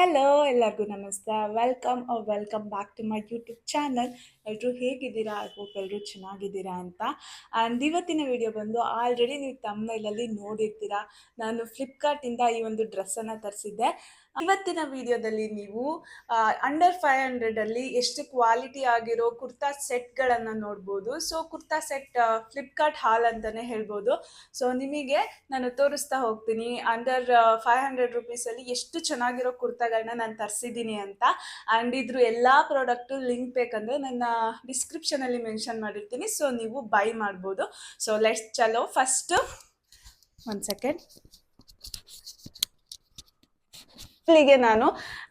Hello ಎಲ್ಲರಿಗೂ ನಮಸ್ತೆ. Welcome back to my YouTube channel. ಎಲ್ಲರೂ ಹೇಗಿದ್ದೀರಾ? ಐ ಹೋಪ್ ಎಲ್ಲರೂ ಚೆನ್ನಾಗಿದ್ದೀರಾ ಅಂತ. ಆ್ಯಂಡ್ ಇವತ್ತಿನ ವಿಡಿಯೋ ಬಂದು ಆಲ್ರೆಡಿ ನೀವು ತಮ್ಮನೇಲಲ್ಲಿ ನೋಡಿರ್ತೀರಾ. ನಾನು ಫ್ಲಿಪ್ಕಾರ್ಟಿಂದ ಈ ಒಂದು ಡ್ರೆಸ್ಸನ್ನು ತರಿಸಿದ್ದೆ. ಇವತ್ತಿನ ವಿಡಿಯೋದಲ್ಲಿ ನೀವು ಅಂಡರ್ 500 ಎಷ್ಟು ಕ್ವಾಲಿಟಿ ಆಗಿರೋ ಕುರ್ತಾ ಸೆಟ್ಗಳನ್ನು ನೋಡ್ಬೋದು. ಸೊ ಕುರ್ತಾ ಸೆಟ್ ಫ್ಲಿಪ್ಕಾರ್ಟ್ ಹಾಲ್ ಅಂತಲೇ ಹೇಳ್ಬೋದು. ಸೊ ನಿಮಗೆ ನಾನು ತೋರಿಸ್ತಾ ಹೋಗ್ತೀನಿ ಅಂಡರ್ 500 ರುಪೀಸಲ್ಲಿ ಎಷ್ಟು ಚೆನ್ನಾಗಿರೋ ಕುರ್ತಾಗಳನ್ನ ನಾನು ತರಿಸಿದ್ದೀನಿ ಅಂತ. ಆ್ಯಂಡ್ ಇದ್ರ ಎಲ್ಲ ಪ್ರಾಡಕ್ಟು ಲಿಂಕ್ ಬೇಕಂದರೆ ನನ್ನ ಡಿಸ್ಕ್ರಿಪ್ಷನಲ್ಲಿ ಮೆನ್ಷನ್ ಮಾಡಿರ್ತೀನಿ. ಸೊ ನೀವು ಬೈ ಮಾಡ್ಬೋದು. ಸೊ ಲೆಟ್ಸ್ ಚಲೋ. ಫಸ್ಟ್ ಒಂದು ಸೆಕೆಂಡ್. ಇಲ್ಲಿಗೆ ನಾನು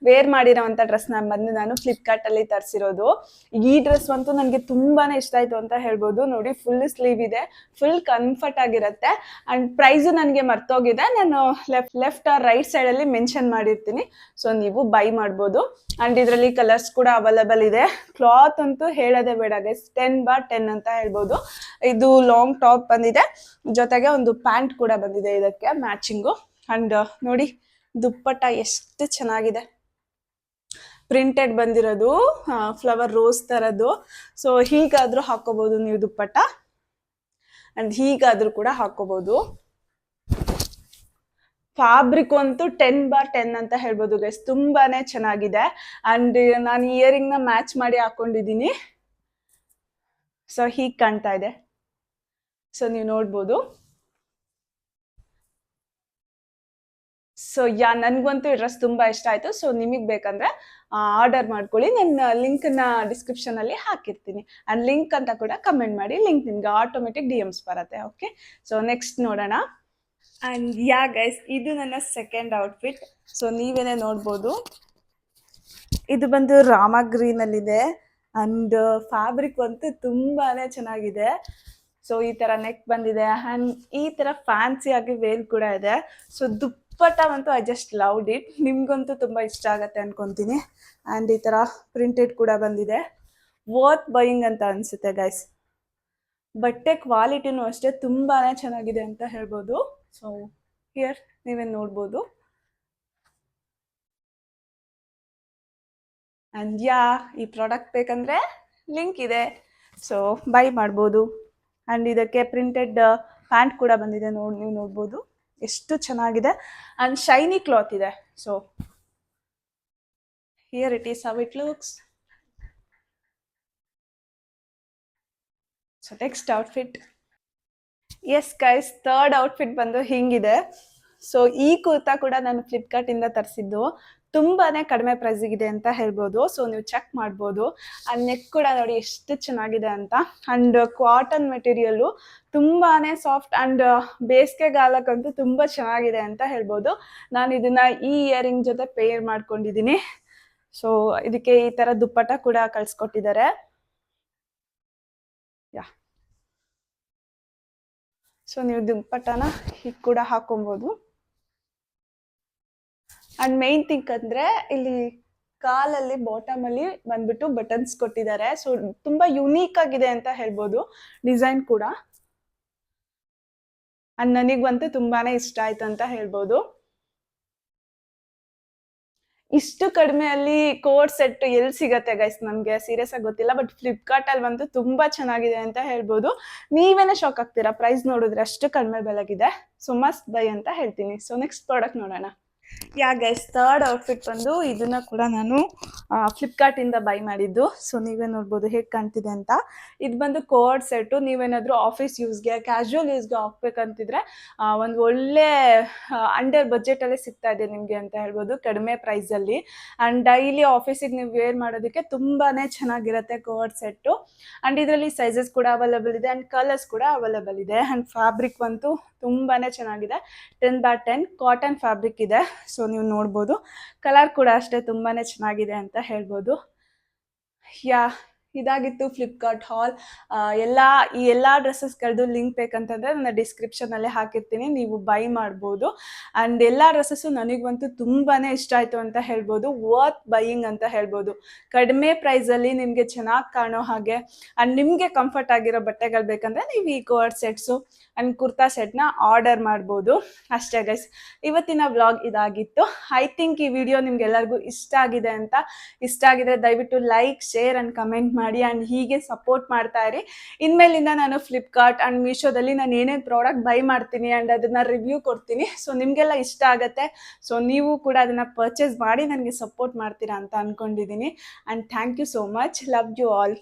ವೇರ್ ಮಾಡಿರೋವಂಥ ಡ್ರೆಸ್ನ ಬಂದು ನಾನು ಫ್ಲಿಪ್ಕಾರ್ಟಲ್ಲಿ ತರಿಸಿರೋದು. ಈ ಡ್ರೆಸ್ ಅಂತೂ ನನಗೆ ತುಂಬಾ ಇಷ್ಟ ಆಯಿತು ಅಂತ ಹೇಳ್ಬೋದು. ನೋಡಿ, ಫುಲ್ ಸ್ಲೀವ್ ಇದೆ, ಫುಲ್ ಕಂಫರ್ಟ್ ಆಗಿರುತ್ತೆ. ಆ್ಯಂಡ್ ಪ್ರೈಸು ನನಗೆ ಮರ್ತೋಗಿದೆ, ನಾನು ಲೆಫ್ಟ್ ಆರ್ ರೈಟ್ ಸೈಡಲ್ಲಿ ಮೆನ್ಷನ್ ಮಾಡಿರ್ತೀನಿ. ಸೊ ನೀವು ಬೈ ಮಾಡ್ಬೋದು. ಆ್ಯಂಡ್ ಇದರಲ್ಲಿ ಕಲರ್ಸ್ ಕೂಡ ಅವೈಲೇಬಲ್ ಇದೆ. ಕ್ಲಾತ್ ಅಂತೂ ಹೇಳೋದೇ ಬೇಡ ಗೈಸ್, 10/10 ಅಂತ ಹೇಳ್ಬೋದು. ಇದು ಲಾಂಗ್ ಟಾಪ್ ಬಂದಿದೆ, ಜೊತೆಗೆ ಒಂದು ಪ್ಯಾಂಟ್ ಕೂಡ ಬಂದಿದೆ ಇದಕ್ಕೆ ಮ್ಯಾಚಿಂಗು. ಆ್ಯಂಡ್ ನೋಡಿ, ದುಪ್ಪಟ್ಟ ಎಷ್ಟು ಚೆನ್ನಾಗಿದೆ, ಪ್ರಿಂಟೆಡ್ ಬಂದಿರೋದು, ಫ್ಲವರ್ ರೋಸ್ ಥರದ್ದು. ಸೊ ಹೀಗಾದರೂ ಹಾಕೋಬಹುದು ನೀವು ದುಪ್ಪಟ್ಟ, ಅಂಡ್ ಹೀಗಾದರೂ ಕೂಡ ಹಾಕೋಬಹುದು. ಫ್ಯಾಬ್ರಿಕ್ ಅಂತೂ 10/10 ಅಂತ ಹೇಳ್ಬೋದು ಗೈಸ್, ತುಂಬಾನೇ ಚೆನ್ನಾಗಿದೆ. ಅಂಡ್ ನಾನು ಇಯರಿಂಗ್ ನ ಮ್ಯಾಚ್ ಮಾಡಿ ಹಾಕೊಂಡಿದ್ದೀನಿ. ಸೊ ಹೀಗೆ ಕಾಣ್ತಾ ಇದೆ. ಸೊ ನೀವು ನೋಡ್ಬೋದು. ಸೊ ನನಗಂತೂ ಈ ಡ್ರೆಸ್ ತುಂಬ ಇಷ್ಟ ಆಯಿತು. ಸೊ ನಿಮಗೆ ಬೇಕಂದರೆ ಆರ್ಡರ್ ಮಾಡ್ಕೊಳ್ಳಿ. ನನ್ನ ಲಿಂಕನ್ನ ಡಿಸ್ಕ್ರಿಪ್ಷನಲ್ಲಿ ಹಾಕಿರ್ತೀನಿ. ಆ್ಯಂಡ್ ಲಿಂಕ್ ಅಂತ ಕೂಡ ಕಮೆಂಟ್ ಮಾಡಿ, ಲಿಂಕ್ ನಿಮ್ಗೆ ಆಟೋಮೆಟಿಕ್ DMs ಬರುತ್ತೆ. ಓಕೆ, ಸೊ ನೆಕ್ಸ್ಟ್ ನೋಡೋಣ. ಆ್ಯಂಡ್ ಗೈಸ್, ಇದು ನನ್ನ ಸೆಕೆಂಡ್ ಔಟ್ಫಿಟ್. ಸೊ ನೀವೇನೇ ನೋಡ್ಬೋದು, ಇದು ಬಂದು ರಾಮ ಗ್ರೀನಲ್ಲಿದೆ. ಆ್ಯಂಡ್ ಫ್ಯಾಬ್ರಿಕ್ ಅಂತೂ ತುಂಬಾ ಚೆನ್ನಾಗಿದೆ. ಸೊ ಈ ಥರ ನೆಕ್ ಬಂದಿದೆ, ಆ್ಯಂಡ್ ಈ ಥರ ಫ್ಯಾನ್ಸಿಯಾಗಿ ವೇಲ್ ಕೂಡ ಇದೆ. ಸೊ ದುಪ್ಪಟ್ಟವಂತೂ ಐ ಜಸ್ಟ್ ಲವ್ಡ್ ಇಟ್. ನಿಮ್ಗಂತೂ ತುಂಬ ಇಷ್ಟ ಆಗುತ್ತೆ ಅನ್ಕೊತೀನಿ. ಆ್ಯಂಡ್ ಈ ಥರ ಪ್ರಿಂಟೆಡ್ ಕೂಡ ಬಂದಿದೆ. ವರ್ತ್ ಬೈಯಿಂಗ್ ಅಂತ ಅನಿಸುತ್ತೆ ಗೈಸ್. ಬಟ್ಟೆ ಕ್ವಾಲಿಟಿನೂ ಅಷ್ಟೇ ತುಂಬಾ ಚೆನ್ನಾಗಿದೆ ಅಂತ ಹೇಳ್ಬೋದು. ಸೊ ಹಿಯರ್ ನೀವೇನು ನೋಡ್ಬೋದು. ಆ್ಯಂಡ್ ಈ ಪ್ರಾಡಕ್ಟ್ ಬೇಕಂದರೆ ಲಿಂಕ್ ಇದೆ, ಸೊ ಬೈ ಮಾಡ್ಬೋದು. ಆ್ಯಂಡ್ ಇದಕ್ಕೆ ಪ್ರಿಂಟೆಡ್ ಪ್ಯಾಂಟ್ ಕೂಡ ಬಂದಿದೆ, ನೀವು ನೋಡ್ಬೋದು ಎಷ್ಟು ಚೆನ್ನಾಗಿದೆ. ಆ್ಯಂಡ್ ಶೈನಿ ಕ್ಲಾತ್ ಇದೆ. So here it is how it looks. So next outfit. Yes guys, third outfit ಬಂದು ಹಿಂಗಿದೆ. ಸೊ ಈ ಕುರ್ತಾ ಕೂಡ ನಾನು ಫ್ಲಿಪ್ಕಾರ್ಟಿಂದ ತರಿಸಿದ್ದು. ತುಂಬಾನೇ ಕಡಿಮೆ ಪ್ರೈಸಿಗಿದೆ ಅಂತ ಹೇಳ್ಬೋದು. ಸೊ ನೀವು ಚೆಕ್ ಮಾಡ್ಬೋದು. ಆ ನೆಕ್ ಕೂಡ ನೋಡಿ ಎಷ್ಟು ಚೆನ್ನಾಗಿದೆ ಅಂತ. ಅಂಡ್ ಕಾಟನ್ ಮೆಟೀರಿಯಲ್ಲು ತುಂಬಾನೇ ಸಾಫ್ಟ್ ಅಂಡ್ ಬೇಸಿಗೆಗಾಲಕ್ಕಂತೂ ತುಂಬ ಚೆನ್ನಾಗಿದೆ ಅಂತ ಹೇಳ್ಬೋದು. ನಾನು ಇದನ್ನ ಈ ಇಯರಿಂಗ್ ಜೊತೆ ಪೇರ್ ಮಾಡ್ಕೊಂಡಿದ್ದೀನಿ. ಸೊ ಇದಕ್ಕೆ ಈ ಥರ ದುಪ್ಪಟ್ಟ ಕೂಡ ಕಳಿಸ್ಕೊಟ್ಟಿದ್ದಾರೆ. ಸೊ ನೀವು ದುಪ್ಪಟ್ಟನ ಹೀಗೆ ಕೂಡ ಹಾಕೊಬೋದು. ಅಂಡ್ ಮೇನ್ ಥಿಂಗ್ ಅಂದರೆ ಇಲ್ಲಿ ಕಾಲಲ್ಲಿ ಬಾಟಮಲ್ಲಿ ಬಂದ್ಬಿಟ್ಟು ಬಟನ್ಸ್ ಕೊಟ್ಟಿದ್ದಾರೆ. ಸೊ ತುಂಬ ಯುನೀಕ್ ಆಗಿದೆ ಅಂತ ಹೇಳ್ಬೋದು ಡಿಸೈನ್ ಕೂಡ. ಅಂಡ್ ನನಗಂತೂ ತುಂಬಾನೇ ಇಷ್ಟ ಆಯ್ತು ಅಂತ ಹೇಳ್ಬೋದು. ಇಷ್ಟು ಕಡಿಮೆಯಲ್ಲಿ ಕೋಡ್ ಸೆಟ್ ಎಲ್ಲಿ ಸಿಗತ್ತೆ ಗೈಸ್? ನಮಗೆ ಸೀರಿಯಸ್ ಆಗಿ ಗೊತ್ತಿಲ್ಲ, ಬಟ್ ಫ್ಲಿಪ್ಕಾರ್ಟಲ್ಲಿ ಬಂದು ತುಂಬ ಚೆನ್ನಾಗಿದೆ ಅಂತ ಹೇಳ್ಬೋದು. ನೀವೇನೇ ಶಾಕ್ ಆಗ್ತೀರಾ ಪ್ರೈಸ್ ನೋಡಿದ್ರೆ, ಅಷ್ಟು ಕಡಿಮೆ ಬೆಲೆಗಿದೆ. ಸೊ ಮಸ್ಟ್ ಬೈ ಅಂತ ಹೇಳ್ತೀನಿ. ಸೊ ನೆಕ್ಸ್ಟ್ ಪ್ರಾಡಕ್ಟ್ ನೋಡೋಣ. ಗೈಸ್, ಥರ್ಡ್ ಔಟ್ಫಿಟ್ ಬಂದು ಇದನ್ನ ಕೂಡ ನಾನು ಫ್ಲಿಪ್ಕಾರ್ಟಿಂದ ಬೈ ಮಾಡಿದ್ದು. ಸೊ ನೀವೇ ನೋಡ್ಬೋದು ಹೇಗೆ ಕಾಣ್ತಿದೆ ಅಂತ. ಇದು ಬಂದು ಕೋಡ್ ಸೆಟ್ಟು. ನೀವೇನಾದರೂ ಆಫೀಸ್ ಯೂಸ್ಗೆ, ಕ್ಯಾಶುವಲ್ ಯೂಸ್ಗೆ ಹಾಕ್ಬೇಕಂತಿದ್ರೆ ಒಂದು ಒಳ್ಳೆ ಅಂಡರ್ ಬಜೆಟಲ್ಲೇ ಸಿಗ್ತಾ ಇದೆ ನಿಮಗೆ ಅಂತ ಹೇಳ್ಬೋದು, ಕಡಿಮೆ ಪ್ರೈಸಲ್ಲಿ. ಆ್ಯಂಡ್ ಡೈಲಿ ಆಫೀಸಿಗೆ ನೀವು ವೇರ್ ಮಾಡೋದಕ್ಕೆ ತುಂಬಾ ಚೆನ್ನಾಗಿರುತ್ತೆ ಕೋಡ್ ಸೆಟ್ಟು. ಆ್ಯಂಡ್ ಇದರಲ್ಲಿ ಸೈಜಸ್ ಕೂಡ ಅವೈಲೇಬಲ್ ಇದೆ, ಆ್ಯಂಡ್ ಕಲರ್ಸ್ ಕೂಡ ಅವೈಲೇಬಲ್ ಇದೆ. ಆ್ಯಂಡ್ ಫ್ಯಾಬ್ರಿಕ್ ಅಂತೂ ತುಂಬಾ ಚೆನ್ನಾಗಿದೆ. 10/10 ಕಾಟನ್ ಫ್ಯಾಬ್ರಿಕ್ ಇದೆ. ಸೊ ನೀವು ನೋಡ್ಬೋದು. ಕಲರ್ ಕೂಡ ಅಷ್ಟೇ ತುಂಬಾ ಚೆನ್ನಾಗಿದೆ ಅಂತ ಹೇಳ್ಬೋದು. ಇದಾಗಿತ್ತು ಫ್ಲಿಪ್ಕಾರ್ಟ್ ಹಾಲ್. ಈ ಎಲ್ಲ ಡ್ರೆಸ್ಸಸ್ಗಳದ್ದು ಲಿಂಕ್ ಬೇಕಂತಂದರೆ ನನ್ನ ಡಿಸ್ಕ್ರಿಪ್ಷನಲ್ಲೇ ಹಾಕಿರ್ತೀನಿ, ನೀವು ಬೈ ಮಾಡ್ಬೋದು. ಆ್ಯಂಡ್ ಎಲ್ಲ ಡ್ರೆಸ್ಸಸ್ಸು ನನಗಂತೂ ತುಂಬಾ ಇಷ್ಟ ಆಯಿತು ಅಂತ ಹೇಳ್ಬೋದು. ವರ್ತ್ ಬೈಯಿಂಗ್ ಅಂತ ಹೇಳ್ಬೋದು. ಕಡಿಮೆ ಪ್ರೈಸಲ್ಲಿ ನಿಮಗೆ ಚೆನ್ನಾಗಿ ಕಾಣೋ ಹಾಗೆ ಆ್ಯಂಡ್ ನಿಮಗೆ ಕಂಫರ್ಟ್ ಆಗಿರೋ ಬಟ್ಟೆಗಳು ಬೇಕಂದರೆ ನೀವು ಈ ಕೋವರ್ಡ್ ಸೆಟ್ಸು ಆ್ಯಂಡ್ ಕುರ್ತಾ ಸೆಟ್ನ ಆರ್ಡರ್ ಮಾಡ್ಬೋದು. ಅಷ್ಟೇ ಗೈಸ್, ಇವತ್ತಿನ ವ್ಲಾಗ್ ಇದಾಗಿತ್ತು. ಐ ಥಿಂಕ್ ಈ ವಿಡಿಯೋ ನಿಮ್ಗೆಲ್ಲರಿಗೂ ಇಷ್ಟ ಆಗಿದೆ ಅಂತ. ಇಷ್ಟ ಆಗಿದ್ರೆ ದಯವಿಟ್ಟು ಲೈಕ್, ಶೇರ್ ಆ್ಯಂಡ್ ಕಮೆಂಟ್ ಮಾಡಿ ಆ್ಯಂಡ್ ಹೀಗೆ ಸಪೋರ್ಟ್ ಮಾಡ್ತಾ ಇರಿ. ಇನ್ಮೇಲಿಂದ ನಾನು ಫ್ಲಿಪ್ಕಾರ್ಟ್ ಆ್ಯಂಡ್ ಮೀಶೋದಲ್ಲಿ ನಾನು ಏನೇನು ಪ್ರಾಡಕ್ಟ್ ಬೈ ಮಾಡ್ತೀನಿ ಆ್ಯಂಡ್ ಅದನ್ನು ರಿವ್ಯೂ ಕೊಡ್ತೀನಿ. ಸೊ ನಿಮಗೆಲ್ಲ ಇಷ್ಟ ಆಗುತ್ತೆ. ಸೊ ನೀವು ಕೂಡ ಅದನ್ನು ಪರ್ಚೇಸ್ ಮಾಡಿ ನನಗೆ ಸಪೋರ್ಟ್ ಮಾಡ್ತೀರಾ ಅಂತ ಅಂದ್ಕೊಂಡಿದ್ದೀನಿ. And thank you so much. Love you all.